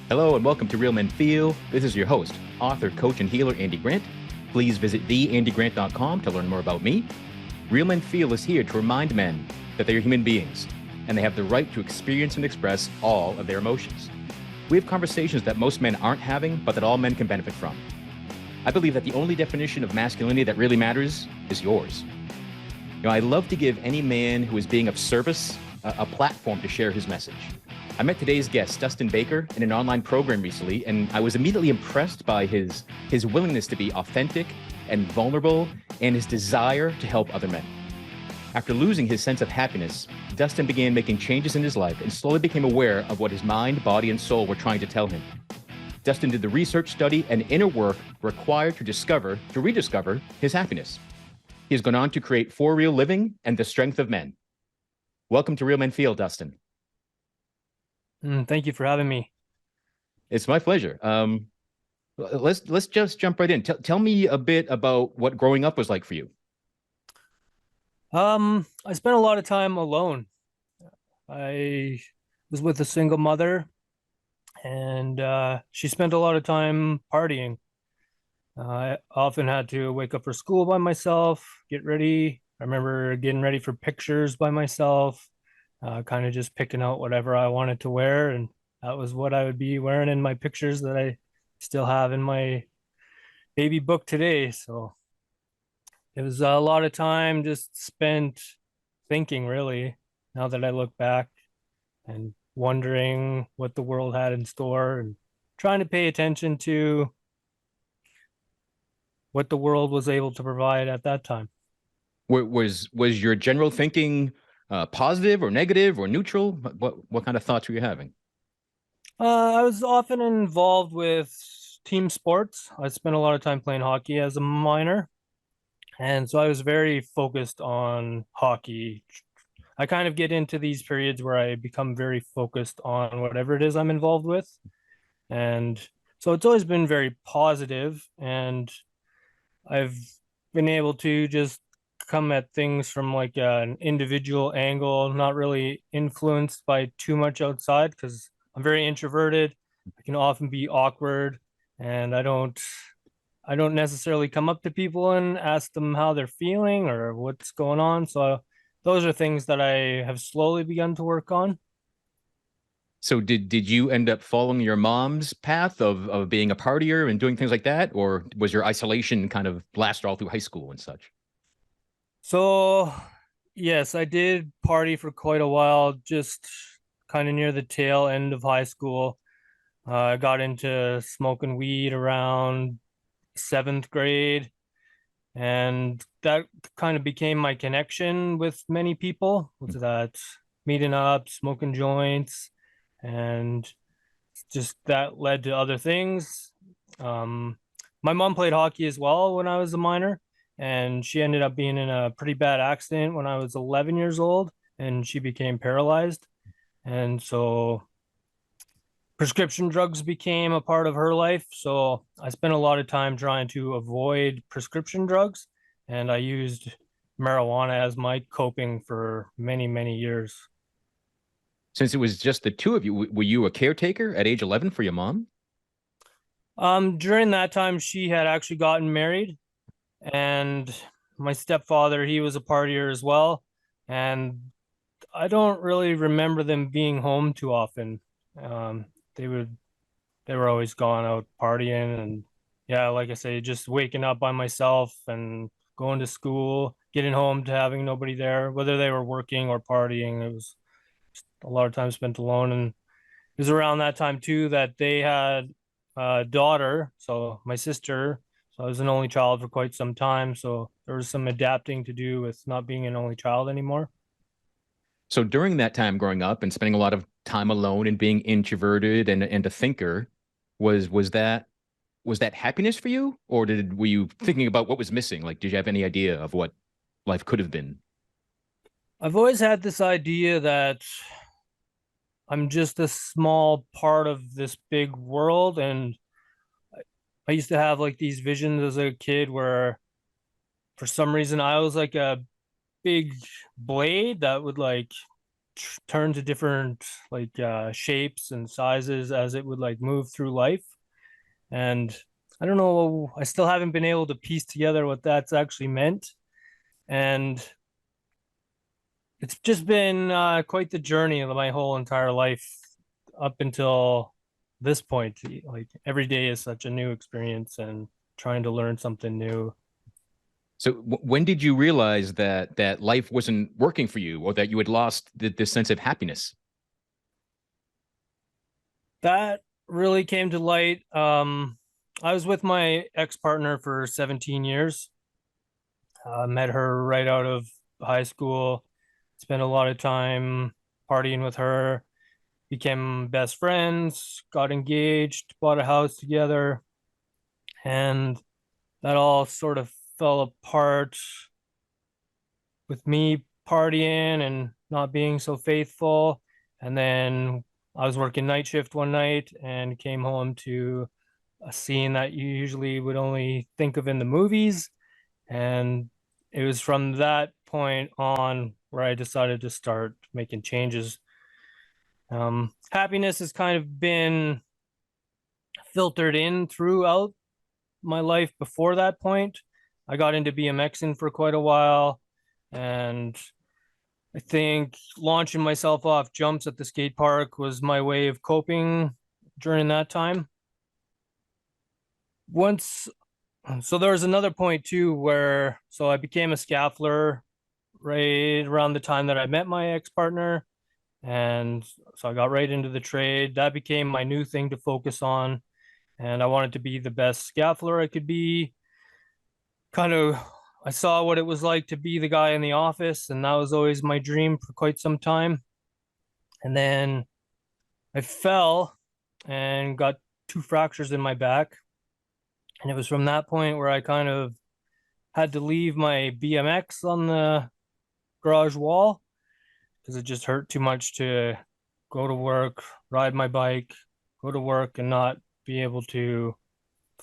Hello and welcome to Real Men Feel. This is your host, author, coach, and healer, Andy Grant. Please visit theandygrant.com to learn more about me. Real Men Feel is here to remind men that they are human beings and they have the right to experience and express all of their emotions. We have conversations that most men aren't having, but that all men can benefit from. I believe that the only definition of masculinity that really matters is yours. I love to give any man who is being of service a platform to share his message. I met today's guest, Dustin Bakker, in an online program recently, and I was immediately impressed by his willingness to be authentic and vulnerable and his desire to help other men. After losing his sense of happiness, Dustin began making changes in his life and slowly became aware of what his mind, body, and soul were trying to tell him. Dustin did the research, study, and inner work required to rediscover his happiness. He has gone on to create FOReAL and the Strength of Men. Welcome to Real Men Feel, Dustin. Thank you for having me. It's my pleasure. Let's just jump right in. Tell me a bit about what growing up was like for you. I spent a lot of time alone. I was with a single mother, and she spent a lot of time partying. I often had to wake up for school by myself, get ready. I remember getting ready for pictures by myself, kind of just picking out whatever I wanted to wear, and that was what I would be wearing in my pictures that I still have in my baby book today. So it was a lot of time just spent thinking, really, now that I look back, and wondering what the world had in store and trying to pay attention to what the world was able to provide at that time. Was your general thinking positive or negative or neutral? What kind of thoughts were you having? I was often involved with team sports. I spent a lot of time playing hockey as a minor, and so I was very focused on hockey. I kind of get into these periods where I become very focused on whatever it is I'm involved with. And so it's always been very positive, and I've been able to just come at things from like an individual angle, not really influenced by too much outside because I'm very introverted. I can often be awkward, and I don't necessarily come up to people and ask them how they're feeling or what's going on. So those are things that I have slowly begun to work on. So did you end up following your mom's path of being a partier and doing things like that, or was your isolation kind of last all through high school and such? So, yes, I did party for quite a while, just kind of near the tail end of high school. I got into smoking weed around seventh grade, and that kind of became my connection with many people. Was that meeting up, smoking joints, and just that led to other things. Um, my mom played hockey as well when I was a minor, and she ended up being in a pretty bad accident when I was 11 years old, and she became paralyzed. And so prescription drugs became a part of her life. So I spent a lot of time trying to avoid prescription drugs, and I used marijuana as my coping for many, many years. Since it was just the two of you, were you a caretaker at age 11 for your mom? During that time, she had actually gotten married, and my stepfather, he was a partier as well. And I don't really remember them being home too often. Um, they would they were always gone out partying, and yeah, like I say, just waking up by myself and going to school, getting home to having nobody there, whether they were working or partying. It was a lot of time spent alone. And it was around that time too that they had a daughter, so my sister. So I was an only child for quite some time. So there was some adapting to do with not being an only child anymore. So during that time growing up and spending a lot of time alone and being introverted and a thinker, was that happiness for you, or were you thinking about what was missing? Like, did you have any idea of what life could have been? I've always had this idea that I'm just a small part of this big world. And I used to have like these visions as a kid where for some reason I was like a big blade that would like turn to different like shapes and sizes as it would like move through life. And I don't know, I still haven't been able to piece together what that's actually meant. And it's just been quite the journey of my whole entire life up until this point. Like every day is such a new experience and trying to learn something new. So when did you realize that life wasn't working for you, or that you had lost this sense of happiness? That really came to light. I was with my ex-partner for 17 years. Met her right out of high school. Spent a lot of time partying with her. Became best friends. Got engaged. Bought a house together, and that all sort of fell apart with me partying and not being so faithful. And then I was working night shift one night and came home to a scene that you usually would only think of in the movies. And it was from that point on where I decided to start making changes. Happiness has kind of been filtered in throughout my life before that point. I got into BMXing for quite a while, and I think launching myself off jumps at the skate park was my way of coping during that time. Once, so there was another point too where, so I became a scaffolder right around the time that I met my ex-partner. And so I got right into the trade. That became my new thing to focus on. And I wanted to be the best scaffolder I could be. Kind of, I saw what it was like to be the guy in the office, and that was always my dream for quite some time. And then I fell and got two fractures in my back. And it was from that point where I kind of had to leave my BMX on the garage wall because it just hurt too much to go to work, ride my bike, go to work, and not be able to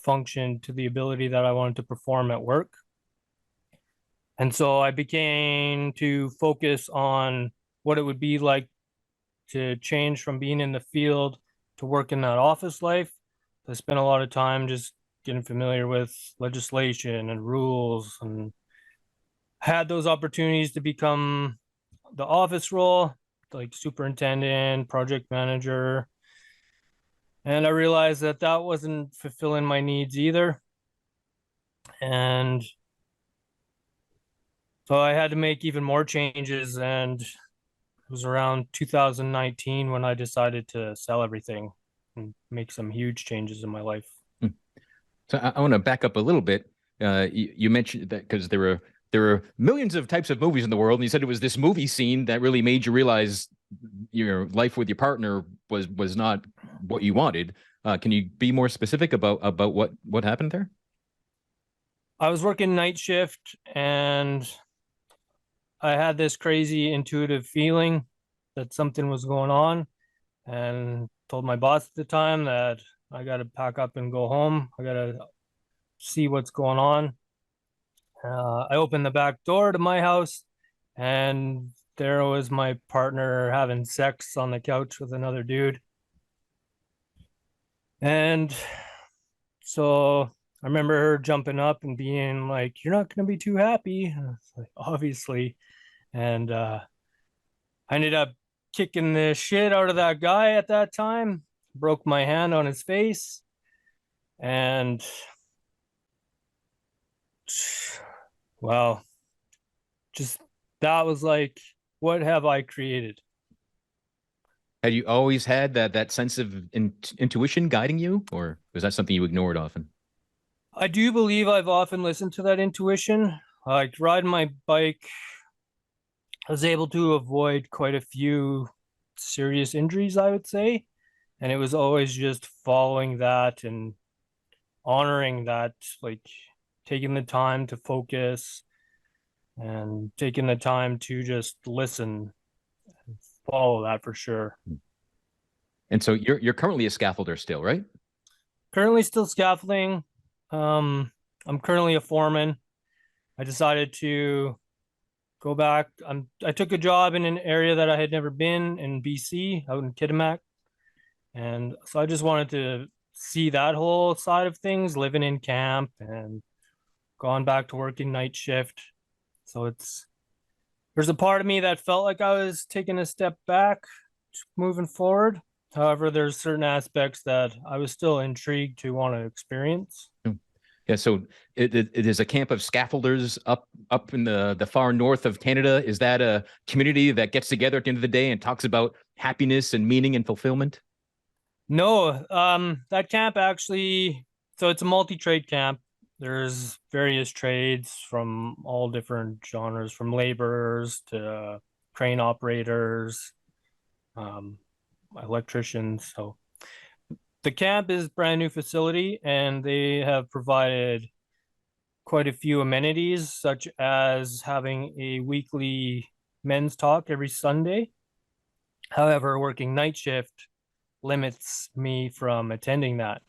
function to the ability that I wanted to perform at work. And so I began to focus on what it would be like to change from being in the field to work in that office life. I spent a lot of time just getting familiar with legislation and rules, and had those opportunities to become the office role, like superintendent, project manager. And I realized that that wasn't fulfilling my needs either. And so I had to make even more changes. And it was around 2019 when I decided to sell everything and make some huge changes in my life. So I want to back up a little bit. You mentioned that because there are millions of types of movies in the world, and you said it was this movie scene that really made you realize your life with your partner was not what you wanted. Can you be more specific about what happened there? I was working night shift, and I had this crazy intuitive feeling that something was going on, and told my boss at the time that I got to pack up and go home. I got to see what's going on. I opened the back door to my house, and there was my partner having sex on the couch with another dude. And so I remember her jumping up and being like, "You're not going to be too happy." And I was like, obviously. And I ended up kicking the shit out of that guy at that time, broke my hand on his face. And well, just that was like, what have I created? Had you always had that sense of intuition guiding you, or was that something you ignored often? I do believe I've often listened to that intuition. Like riding my bike, I was able to avoid quite a few serious injuries, I would say. And it was always just following that and honoring that, like taking the time to focus and taking the time to just listen and follow that for sure. And so you're currently a scaffolder still, right? Currently still scaffolding. I'm currently a foreman. I decided to go back. I took a job in an area that I had never been in BC, out in Kitimat. And so I just wanted to see that whole side of things, living in camp and gone back to working night shift. So there's a part of me that felt like I was taking a step back, moving forward. However, there's certain aspects that I was still intrigued to want to experience. Yeah, so it is a camp of scaffolders up in the far north of Canada. Is that a community that gets together at the end of the day and talks about happiness and meaning and fulfillment? No, that camp actually, so it's a multi-trade camp. There's various trades from all different genres, from laborers to crane operators, um, electricians. So the camp is brand new facility, and they have provided quite a few amenities, such as having a weekly men's talk every Sunday. However, working night shift limits me from attending that.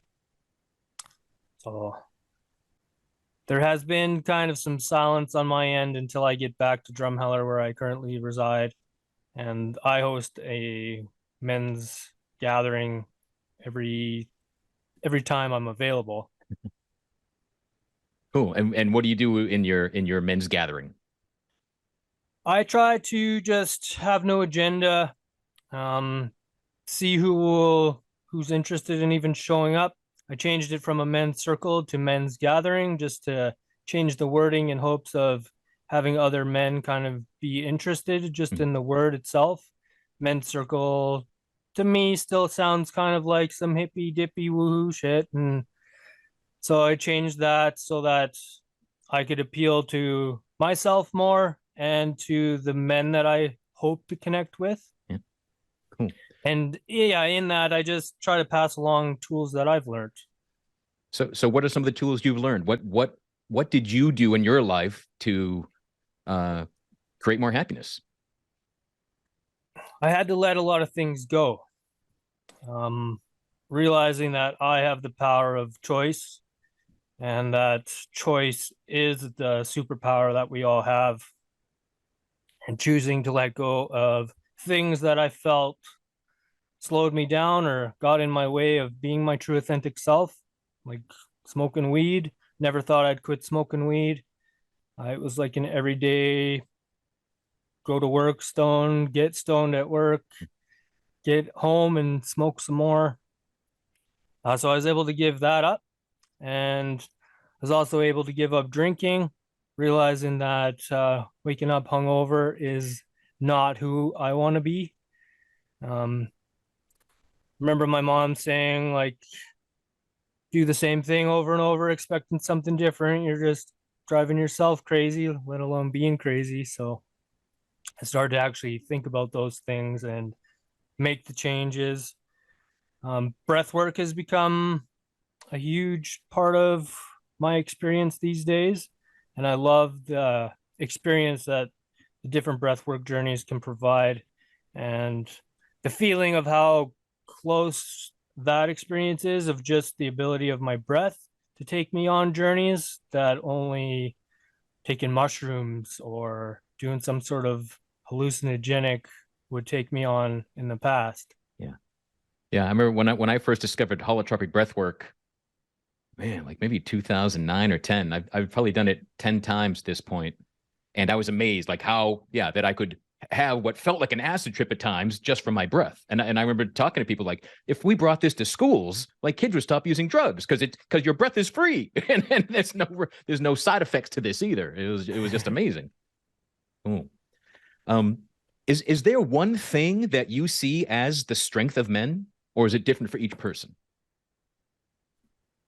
So there has been kind of some silence on my end until I get back to Drumheller, where I currently reside. And I host a men's gathering every time I'm available. Cool. And what do you do in your men's gathering? I try to just have no agenda, see who's interested in even showing up. I changed it from a men's circle to men's gathering just to change the wording in hopes of having other men kind of be interested just in the word itself. Men's circle to me still sounds kind of like some hippy dippy woohoo shit. And so I changed that so that I could appeal to myself more and to the men that I hope to connect with. Yeah. Cool. And yeah, in that I just try to pass along tools that I've learned. So what are some of the tools you've learned? What did you do in your life to create more happiness? I had to let a lot of things go. Realizing that I have the power of choice and that choice is the superpower that we all have, and choosing to let go of things that I felt slowed me down or got in my way of being my true authentic self, like smoking weed. Never thought I'd quit smoking weed. It was like an everyday go to work stoned, get stoned at work, get home and smoke some more. So I was able to give that up, and I was also able to give up drinking, realizing that waking up hungover is not who I want to be. Remember my mom saying, like, do the same thing over and over, expecting something different. You're just driving yourself crazy, let alone being crazy. So I started to actually think about those things and make the changes. Breath work has become a huge part of my experience these days. And I love the experience that the different breathwork journeys can provide, and the feeling of how close that experience is, of just the ability of my breath to take me on journeys that only taking mushrooms or doing some sort of hallucinogenic would take me on in the past. Yeah. Yeah. I remember when I first discovered holotropic breath work, man, like maybe 2009 or 10. I've probably done it 10 times at this point. And I was amazed, like how, yeah, that I could have what felt like an acid trip at times just from my breath. And I remember talking to people like, if we brought this to schools, like kids would stop using drugs because your breath is free and there's no side effects to this either. It was just amazing. Ooh. Is there one thing that you see as the strength of men, or is it different for each person?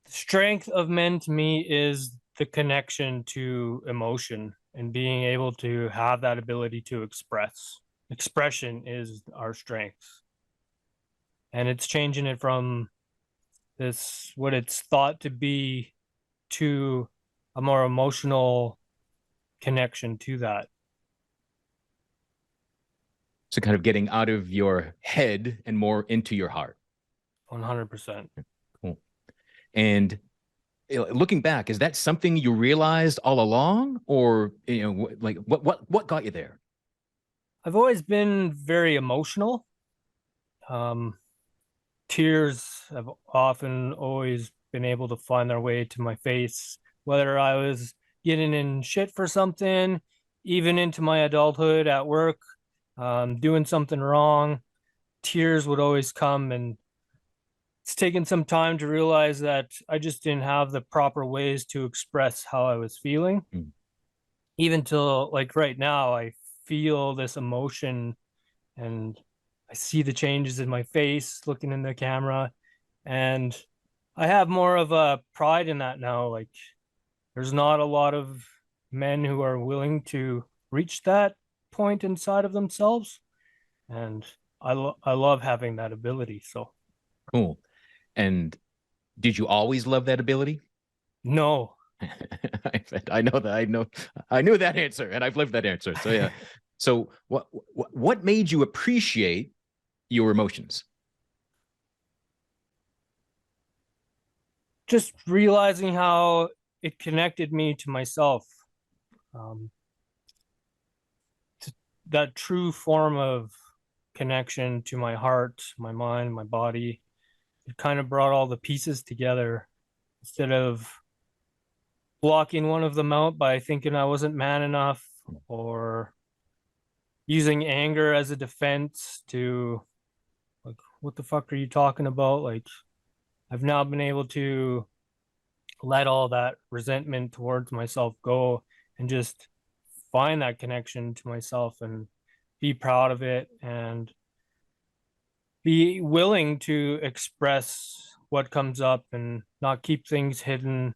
The strength of men to me is the connection to emotion and being able to have that ability to express. Expression is our strength. And it's changing it from this, what it's thought to be, to a more emotional connection to that. So kind of getting out of your head and more into your heart. 100%. Cool. And looking back, is that something you realized all along, or like what got you there? I've always been very emotional. Um, Tears have often always been able to find their way to my face, whether I was getting in shit for something, even into my adulthood at work, doing something wrong. Tears would always come, and it's taken some time to realize that I just didn't have the proper ways to express how I was feeling. Mm. Even till like right now, I feel this emotion and I see the changes in my face looking in the camera. And I have more of a pride in that now. Like, there's not a lot of men who are willing to reach that point inside of themselves. And I love having that ability. So, Cool. And did you always love that ability? no. I know that. I knew that answer, and I've lived that answer. So yeah. So what made you appreciate your emotions? Just realizing how it connected me to myself. Um, that true form of connection to my heart, my mind, my body. It kind of brought all the pieces together instead of blocking one of them out by thinking I wasn't man enough or using anger as a defense to, like, what the fuck are you talking about? Like, I've now been able to let all that resentment towards myself go and just find that connection to myself and be proud of it and be willing to express what comes up and not keep things hidden.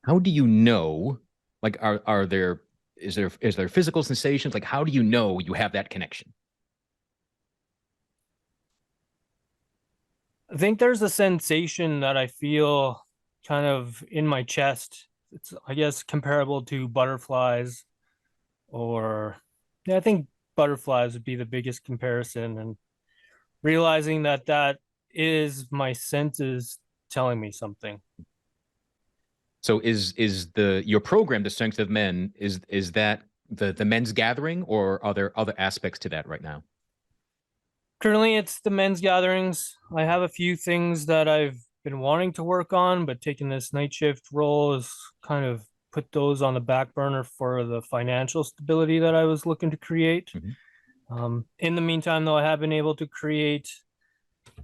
How do you know? Like, are there is there physical sensations? Like, how do you know you have that connection? I think there's a sensation that I feel kind of in my chest. It's, I guess, comparable to butterflies, or yeah, I think butterflies would be the biggest comparison. And realizing that that is my senses telling me something. So is the your program, The Strength of Men, is that the men's gathering, or are there other aspects to that right now? Currently, it's the men's gatherings. I have a few things that I've been wanting to work on, but taking this night shift role has kind of put those on the back burner for the financial stability that I was looking to create. Mhm. In the meantime, though, I have been able to create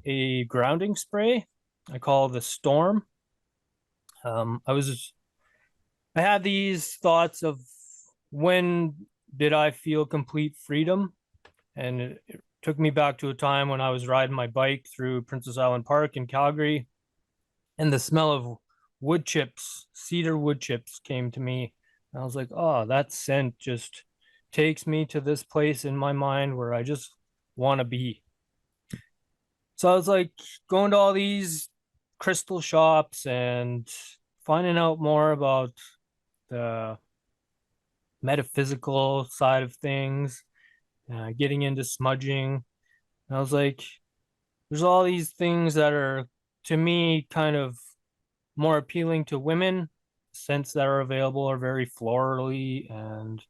a grounding spray I call the Storm. Um, I was I had these thoughts of when did I feel complete freedom, and it took me back to a time when I was riding my bike through Princess Island Park in Calgary, and the smell of wood chips, cedar wood chips, came to me. And I was like, oh, that scent just takes me to this place in my mind where I just want to be. So I was like going to all these crystal shops and finding out more about the metaphysical side of things, getting into smudging. And I was like, there's all these things that are, to me, kind of more appealing to women. Scents that are available are very florally, and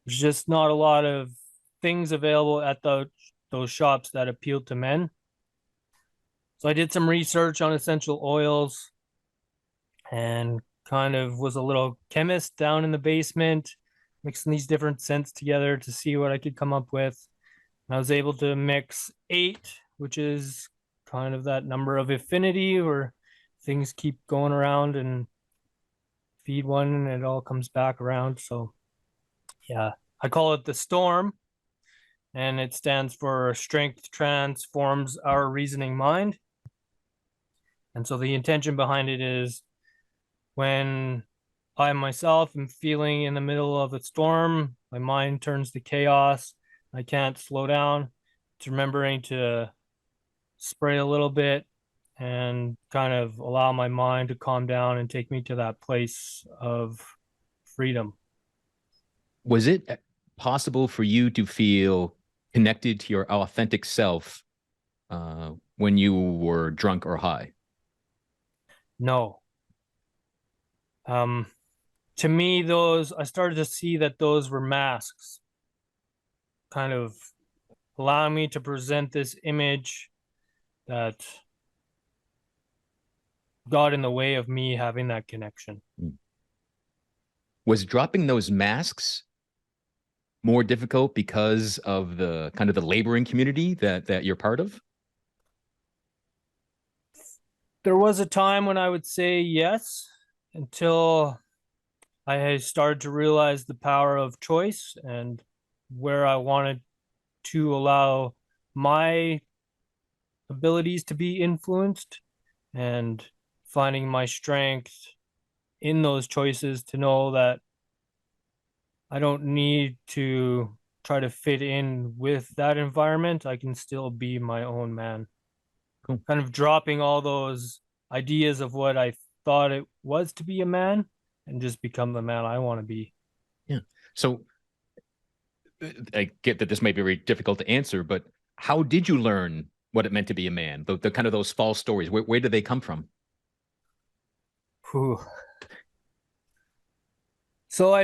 there's just not a lot of things available at those shops that appeal to men. So I did some research on essential oils and kind of was a little chemist down in the basement, mixing these different scents together to see what I could come up with. And I was able to mix 8, which is kind of that number of affinity where things keep going around and feed one and it all comes back around. So yeah, I call it the Storm, and it stands for Strength Transforms Our Reasoning Mind. And so the intention behind it is when I myself am feeling in the middle of a storm, my mind turns to chaos. I can't slow down. It's remembering to spray a little bit and kind of allow my mind to calm down and take me to that place of freedom. Was it possible for you to feel connected to your authentic self when you were drunk or high? No. To me, I started to see that those were masks, kind of allowing me to present this image that got in the way of me having that connection. Was dropping those masks more difficult because of the kind of the laboring community that you're part of? There was a time when I would say yes, until I started to realize the power of choice and where I wanted to allow my abilities to be influenced, and finding my strength in those choices to know that I don't need to try to fit in with that environment. I can still be my own man. Cool. Kind of dropping all those ideas of what I thought it was to be a man and just become the man I want to be. Yeah. So I get that this may be very difficult to answer, but how did you learn what it meant to be a man? The kind of those false stories, where did they come from? Whew. So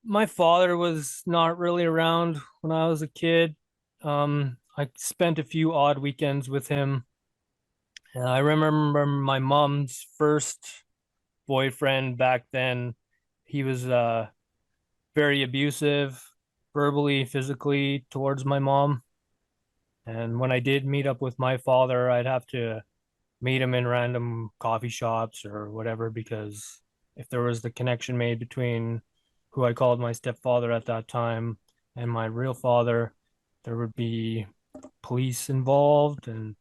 my father was not really around when I was a kid. I spent a few odd weekends with him. And I remember my mom's first boyfriend back then. He was very abusive, verbally, physically, towards my mom. And when I did meet up with my father, I'd have to meet him in random coffee shops or whatever, because if there was the connection made between who I called my stepfather at that time and my real father, there would be police involved. And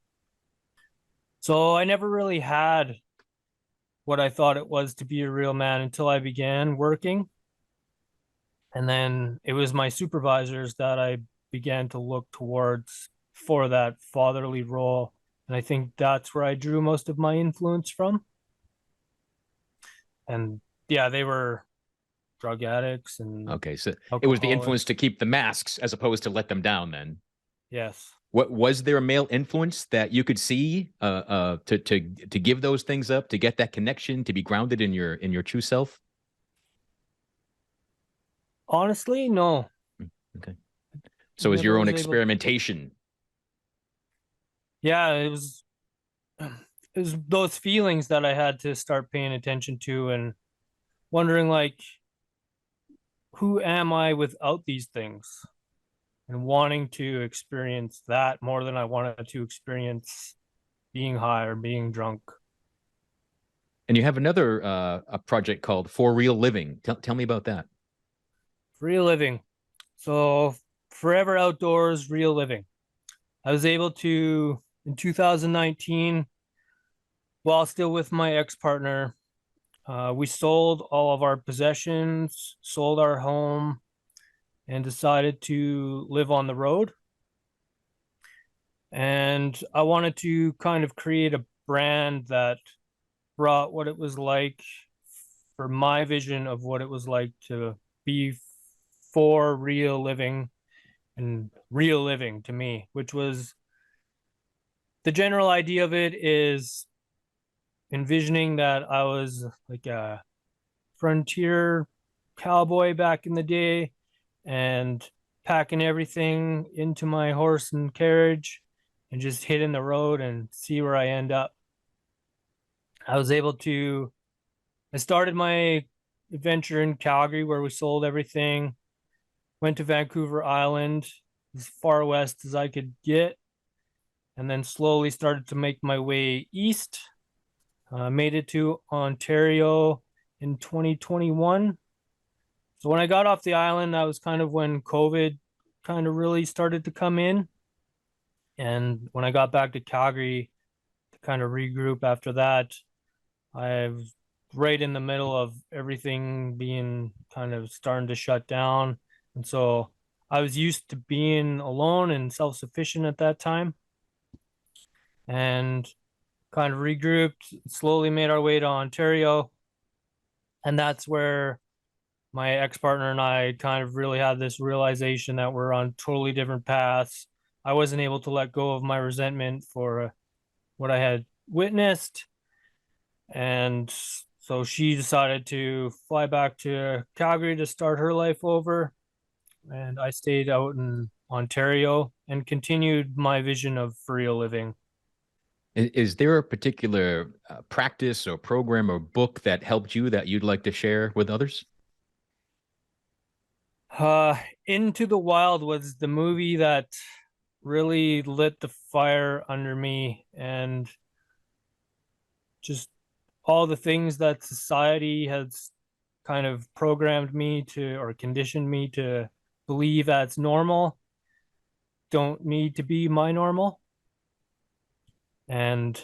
so I never really had what I thought it was to be a real man until I began working. And then it was my supervisors that I began to look towards for that fatherly role. And I think that's where I drew most of my influence from. And yeah, they were drug addicts and Okay, so it was the influence alcoholics. to keep the masks as opposed to let them down then. Yes. What was there a male influence that you could see to give those things up, to get that connection, to be grounded in your true self? Honestly, no. Okay. So is Never your own was able. experimentation. Yeah, it was those feelings that I had to start paying attention to and wondering, like, who am I without these things? And wanting to experience that more than I wanted to experience being high or being drunk. And you have another a project called FOReaLiving. Tell me about that. Real living. So forever outdoors, real living. I was able to, in 2019, while still with my ex-partner, we sold all of our possessions, sold our home, and decided to live on the road. And I wanted to kind of create a brand that brought what it was like, for my vision of what it was like to be for real living, and real living to me, which was the general idea of it is envisioning that I was like a frontier cowboy back in the day and packing everything into my horse and carriage and just hitting the road and see where I end up. I started my adventure in Calgary where we sold everything, went to Vancouver Island, as far west as I could get, and then slowly started to make my way east. Made it to Ontario in 2021. So when I got off the island, that was kind of when COVID kind of really started to come in. And when I got back to Calgary to kind of regroup after that, I was right in the middle of everything being kind of starting to shut down. And so I was used to being alone and self-sufficient at that time, and kind of regrouped, slowly made our way to Ontario. And that's where my ex-partner and I kind of really had this realization that we're on totally different paths. I wasn't able to let go of my resentment for what I had witnessed. And so she decided to fly back to Calgary to start her life over. And I stayed out in Ontario and continued my vision of FOReal living. Is there a particular practice or program or book that helped you that you'd like to share with others? Uh, Into the Wild was the movie that really lit the fire under me, and just all the things that society has kind of programmed me to or conditioned me to believe as normal don't need to be my normal. And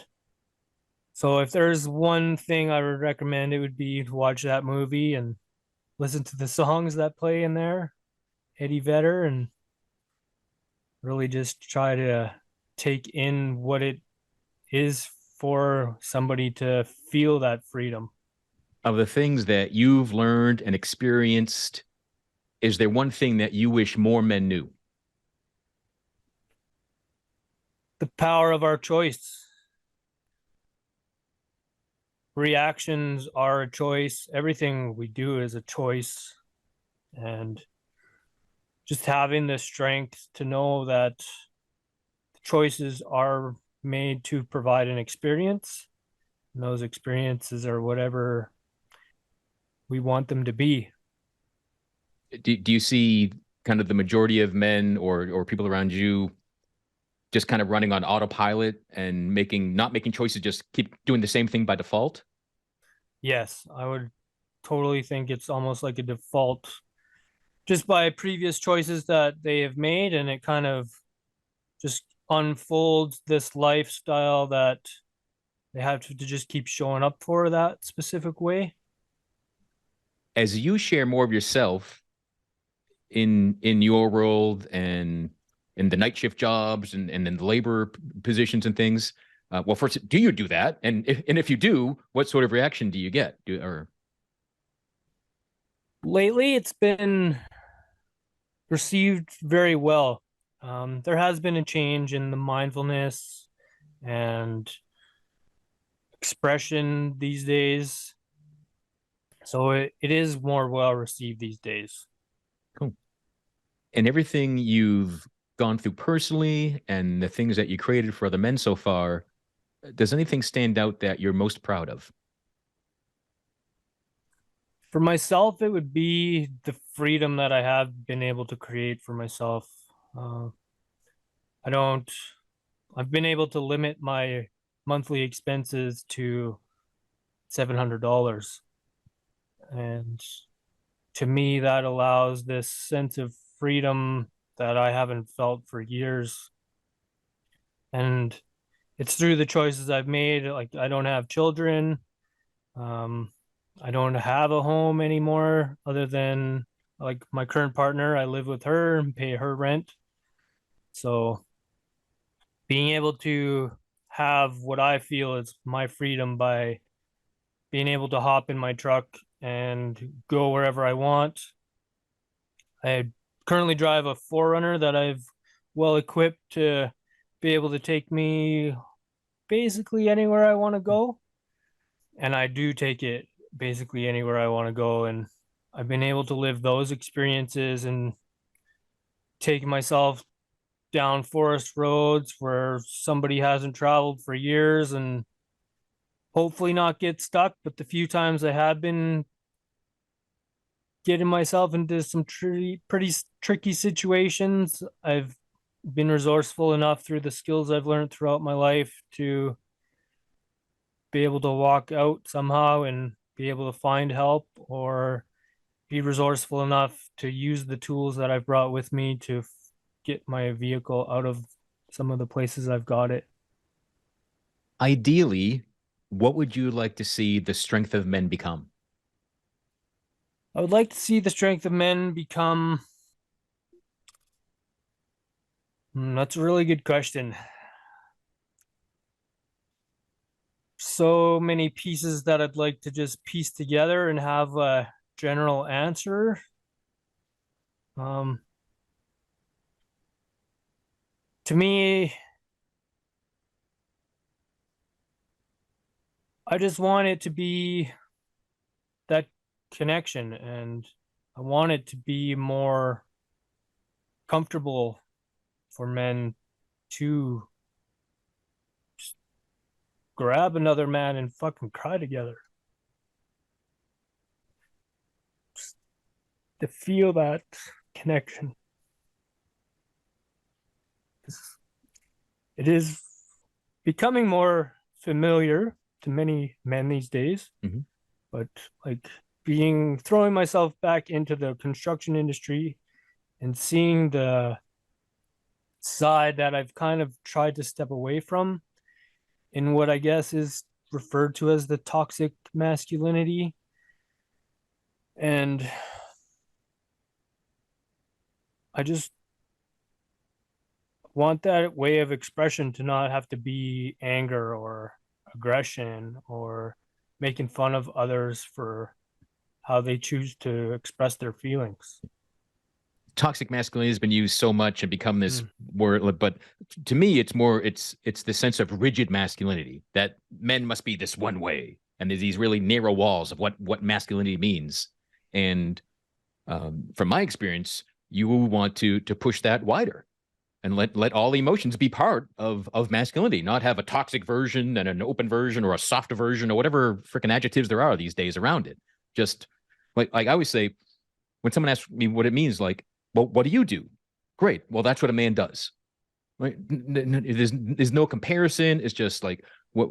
so if there's one thing I would recommend, it would be to watch that movie and listen to the songs that play in there, Eddie Vedder, and really just try to take in what it is for somebody to feel that freedom. Of the things that you've learned and experienced, is there one thing that you wish more men knew? The power of our choice. Reactions are a choice. Everything we do is a choice. And just having the strength to know that the choices are made to provide an experience, and those experiences are whatever we want them to be. Do you see kind of the majority of men or people around you just kind of running on autopilot and not making choices, just keep doing the same thing by default? Yes, I would totally think it's almost like a default just by previous choices that they have made, and it kind of just unfolds this lifestyle that they have to just keep showing up for that specific way. As you share more of yourself in your world and in the night shift jobs and in the labor positions and things, well, first, do you do that? And if you do, what sort of reaction do you get? Or Lately, it's been received very well. There has been a change in the mindfulness and expression these days. So it is more well received these days. cool. And everything you've gone through personally and the things that you created for other men so far, does anything stand out that you're most proud of? For myself, it would be the freedom that I have been able to create for myself. Uh, I don't, I've been able to limit my monthly expenses to $700. And to me, that allows this sense of freedom that I haven't felt for years. And it's through the choices I've made. Like, I don't have children. Um, I don't have a home anymore other than like my current partner. I live with her and pay her rent. So being able to have what I feel is my freedom by being able to hop in my truck and go wherever I want. I currently drive a 4Runner that I've well equipped to be able to take me basically anywhere I want to go. And I do take it basically anywhere I want to go. And I've been able to live those experiences and take myself down forest roads where somebody hasn't traveled for years and hopefully not get stuck. But the few times I have been getting myself into some pretty tricky situations, I've been resourceful enough through the skills I've learned throughout my life to be able to walk out somehow and be able to find help, or be resourceful enough to use the tools that I've brought with me to get my vehicle out of some of the places I've got it. Ideally, what would you like to see the strength of men become? I would like to see the strength of men become. That's a really good question. So many pieces that I'd like to just piece together and have a general answer. Um, to me, I just want it to be that connection, and I want it to be more comfortable for men to just grab another man and fucking cry together. Just to feel that connection. It is becoming more familiar to many men these days, but like throwing myself back into the construction industry and seeing the side that I've kind of tried to step away from in what I guess is referred to as the toxic masculinity. And I just want that way of expression to not have to be anger or aggression or making fun of others for how they choose to express their feelings. Toxic masculinity has been used so much and become this word, but to me, it's the sense of rigid masculinity, that men must be this one way, and there's these really narrow walls of what masculinity means. And from my experience, you want to push that wider and let all emotions be part of masculinity, not have a toxic version and an open version or a soft version or whatever freaking adjectives there are these days around it. Just like I always say, when someone asks me what it means, like, well, what do you do? Great. Well, that's what a man does. Right? There's no comparison. It's just like,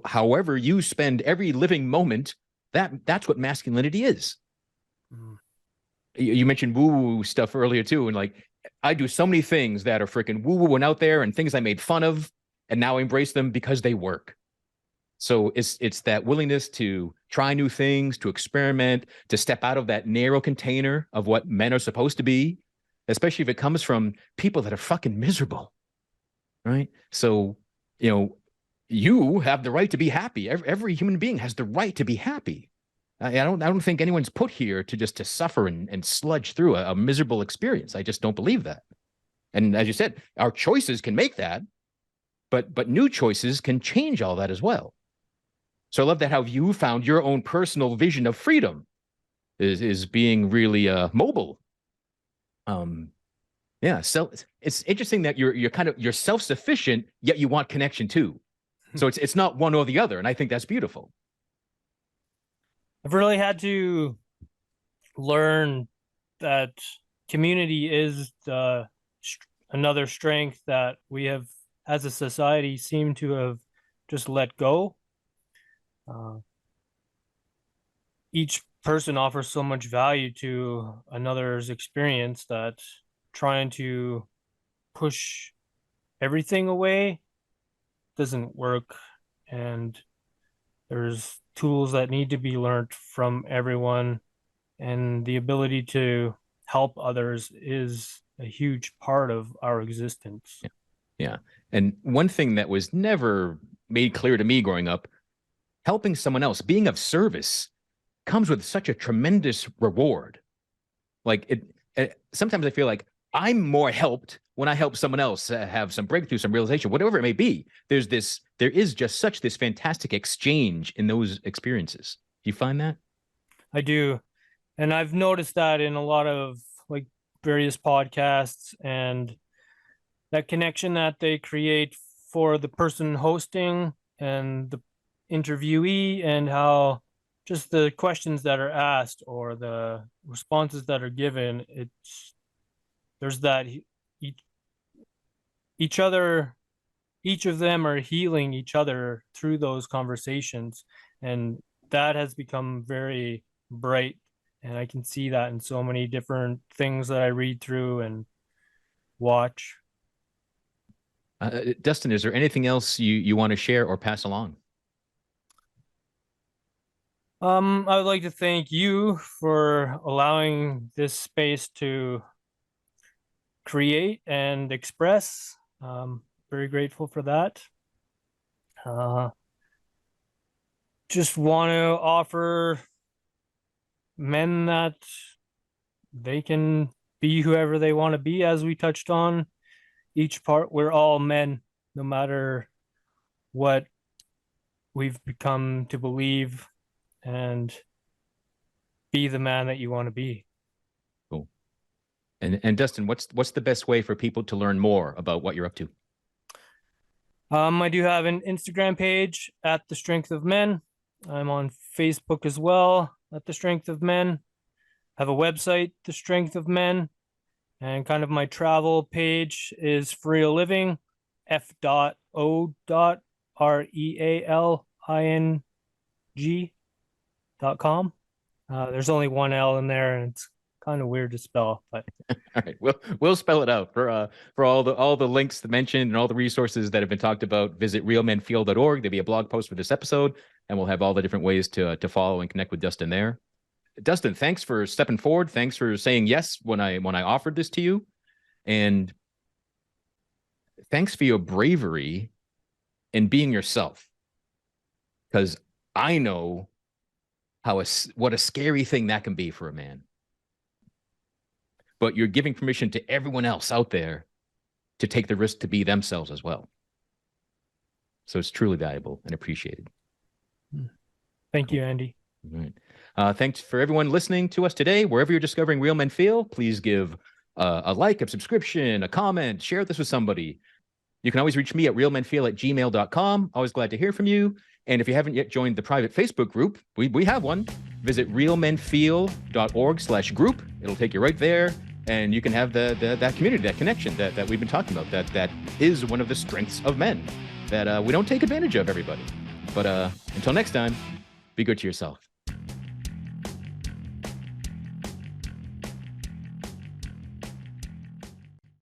however you spend every living moment, that's what masculinity is. You mentioned woo-woo stuff earlier too, and like, I do so many things that are freaking woo-woo and out there, and things I made fun of, and now I embrace them because they work. So it's that willingness to try new things, to experiment, to step out of that narrow container of what men are supposed to be, especially if it comes from people that are fucking miserable, right? So, you have the right to be happy. Every human being has the right to be happy. I don't think anyone's put here to suffer and sludge through a miserable experience. I just don't believe that. And as you said, our choices can make that, but new choices can change all that as well. So I love that how you found your own personal vision of freedom is being really mobile. Yeah. So it's interesting that you're self-sufficient, yet you want connection too. So it's not one or the other, and I think that's beautiful. I've really had to learn that community is another strength that we have as a society seem to have just let go. Each person offers so much value to another's experience that trying to push everything away doesn't work, and there's tools that need to be learned from everyone, and the ability to help others is a huge part of our existence. Yeah. And one thing that was never made clear to me growing up, helping someone else, being of service, comes with such a tremendous reward. Like sometimes I feel like I'm more helped when I help someone else have some breakthrough, some realization, whatever it may be. There is just such this fantastic exchange in those experiences. Do you find that? I do. And I've noticed that in a lot of like various podcasts, and that connection that they create for the person hosting and the interviewee, and how just the questions that are asked or the responses that are given, there's that each of them are healing each other through those conversations, and that has become very bright, and I can see that in so many different things that I read through and watch. Dustin, is there anything else you want to share or pass along? I would like to thank you for allowing this space to create and express. Very grateful for that. Just want to offer men that they can be whoever they want to be, as we touched on each part. We're all men, no matter what we've become to believe and be the man that you want to be. Cool. And Dustin, what's the best way for people to learn more about what you're up to? I do have an Instagram page at The Strength of Men. I'm on Facebook as well at The Strength of Men. I have a website, The Strength of Men, and kind of my travel page is FOReaLiving, F.O.ReALING.com. There's only one L in there, and it's kind of weird to spell, but all right, we'll spell it out for all the links mentioned and all the resources that have been talked about. Visit realmenfeel.org. There'll be a blog post for this episode, and we'll have all the different ways to follow and connect with Dustin there. Dustin, thanks for stepping forward. Thanks for saying yes when I offered this to you, and thanks for your bravery in being yourself. Because I know what a scary thing that can be for a man. But you're giving permission to everyone else out there to take the risk to be themselves as well. So it's truly valuable and appreciated. Thank you, Andy. All right. Thanks for everyone listening to us today. Wherever you're discovering Real Men Feel, please give a like, a subscription, a comment, share this with somebody. You can always reach me at realmenfeel@gmail.com. Always glad to hear from you. And if you haven't yet joined the private Facebook group, we have one. Visit realmenfeel.org/group. It'll take you right there. And you can have that community, that connection that we've been talking about. That is one of the strengths of men that we don't take advantage of, everybody. But until next time, be good to yourself.